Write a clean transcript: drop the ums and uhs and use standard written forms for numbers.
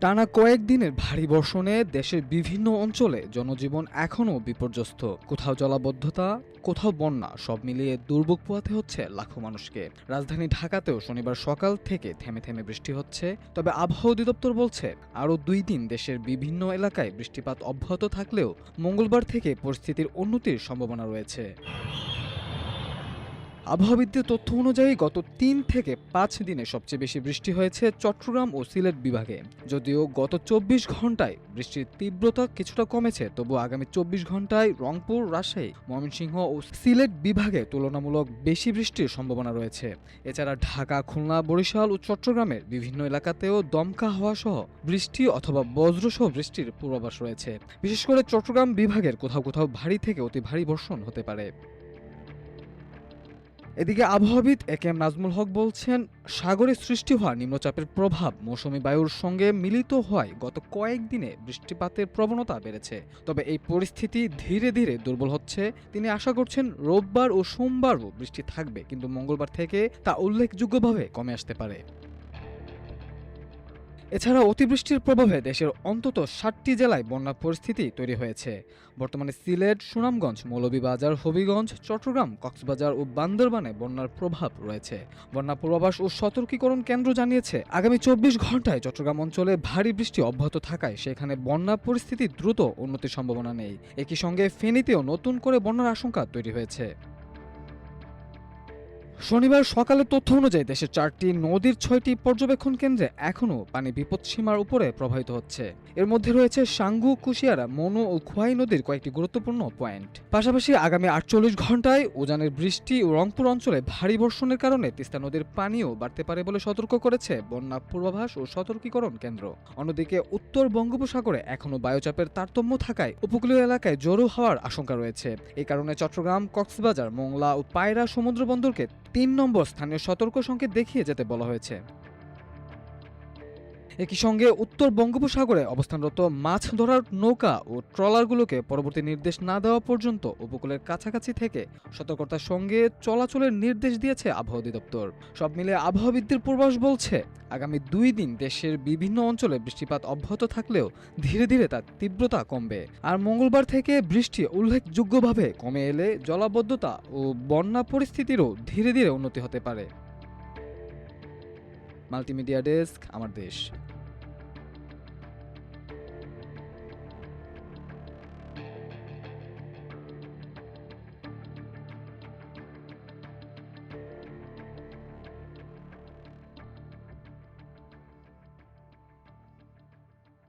টানা কয়েকদিনের ভারী বর্ষণে দেশের বিভিন্ন অঞ্চলে জনজীবন এখনও বিপর্যস্ত। কোথাও জলাবদ্ধতা, কোথাও বন্যা, সব মিলিয়ে দুর্ভোগ পোহাতে হচ্ছে লাখো মানুষকে। রাজধানী ঢাকাতেও শনিবার সকাল থেকে থেমে থেমে বৃষ্টি হচ্ছে। তবে আবহাওয়া অধিদপ্তর বলছে আরও 2 দিন দেশের বিভিন্ন এলাকায় বৃষ্টিপাত অব্যাহত থাকলেও মঙ্গলবার থেকে পরিস্থিতির উন্নতির সম্ভাবনা রয়েছে। আবহাওয়াবিদদের তথ্য অনুযায়ী গত 3 থেকে 5 দিনে সবচেয়ে বেশি বৃষ্টি হয়েছে চট্টগ্রাম ও সিলেট বিভাগে। যদিও গত 24 ঘন্টায় বৃষ্টির তীব্রতা কিছুটা কমেছে, তবু আগামী 24 ঘন্টায় রংপুর, রাজশাহী, ময়মনসিংহ ও সিলেট বিভাগে তুলনামূলক বেশি বৃষ্টির সম্ভাবনা রয়েছে। এছাড়া ঢাকা, খুলনা, বরিশাল ও চট্টগ্রামের বিভিন্ন এলাকাতেও দমকা হাওয়া সহ বৃষ্টি অথবা বজ্রসহ বৃষ্টির পূর্বাভাস রয়েছে। বিশেষ করে চট্টগ্রাম বিভাগের কোথাও কোথাও ভারী থেকে অতি ভারী বর্ষণ হতে পারে। এদিকে আবহাওয়াবিদ একেএম নাজমুল হক বলছেন, সাগরে সৃষ্টি হওয়া নিম্নচাপের প্রভাব মৌসুমী বায়ুর সঙ্গে মিলিত হওয়ায় গত কয়েকদিনে বৃষ্টিপাতের প্রবণতা বেড়েছে। তবে এই পরিস্থিতি ধীরে ধীরে দুর্বল হচ্ছে। তিনি আশা করছেন রোববার ও সোমবারও বৃষ্টি থাকবে, কিন্তু মঙ্গলবার থেকে তা উল্লেখযোগ্যভাবে কমে আসতে পারে। এছাড়া অতিবৃষ্টির প্রভাবে দেশের অন্তত 7টি জেলায় বন্যার পরিস্থিতি তৈরি হয়েছে। বর্তমানে সিলেট, সুনামগঞ্জ, মৌলভীবাজার, হবিগঞ্জ, চট্টগ্রাম, কক্সবাজার ও বান্দরবানে বন্যার প্রভাব রয়েছে। বন্যা পূর্বাভাস ও সতর্কীকরণ কেন্দ্র জানিয়েছে, আগামী 24 ঘন্টায় চট্টগ্রাম অঞ্চলে ভারী বৃষ্টি অব্যাহত থাকায় সেখানে বন্যা পরিস্থিতি দ্রুত উন্নতির সম্ভাবনা নেই। একই সঙ্গে ফেনীতেও নতুন করে বন্যার আশঙ্কা তৈরি হয়েছে। শনিবার সকালের তথ্য অনুযায়ী দেশের 4টি নদীর 6টি পর্যবেক্ষণ কেন্দ্রে এখনও পানি বিপদসীমার উপরে প্রবাহিত হচ্ছে। এর মধ্যে রয়েছে সাঙ্গু, কুশিয়ারা, মনু ও খোয়াই নদীর কয়েকটি গুরুত্বপূর্ণ পয়েন্ট। পাশাপাশি আগামী 48 ঘন্টায় উজানের বৃষ্টি ও রংপুর অঞ্চলে ভারী বর্ষণের কারণে তিস্তা নদীর পানিও বাড়তে পারে বলে সতর্ক করেছে বন্যা পূর্বাভাস ও সতর্কীকরণ কেন্দ্র। অন্যদিকে উত্তর বঙ্গোপসাগরে এখনও বায়ুচাপের তারতম্য থাকায় উপকূলীয় এলাকায় জোরো হওয়ার আশঙ্কা রয়েছে। এই কারণে চট্টগ্রাম, কক্সবাজার, মোংলা ও পায়রা সমুদ্র বন্দরকে 3 নম্বর স্থানীয় সতর্ক সংকেত দেখিয়ে যেতে বলা হয়েছে। একই সঙ্গে উত্তর বঙ্গোপসাগরে অবস্থানরত মাছ ধরার নৌকা ও ট্রলারগুলোকে পরবর্তী নির্দেশ না দেওয়া পর্যন্ত উপকূলের কাছাকাছি থেকে সতর্কতার সঙ্গে চলাচলের নির্দেশ দিয়েছে আবহাওয়া অধিদপ্তর। সব মিলে আবহাওয়াবিদদের পূর্বাভাস বলছে, আগামী 2 দিন দেশের বিভিন্ন অঞ্চলে বৃষ্টিপাত অব্যাহত থাকলেও ধীরে ধীরে তার তীব্রতা কমবে। আর মঙ্গলবার থেকে বৃষ্টি উল্লেখযোগ্যভাবে কমে এলে জলাবদ্ধতা ও বন্যা পরিস্থিতিরও ধীরে ধীরে উন্নতি হতে পারে। মাল্টিমিডিয়া ডেস্ক, আমার দেশ।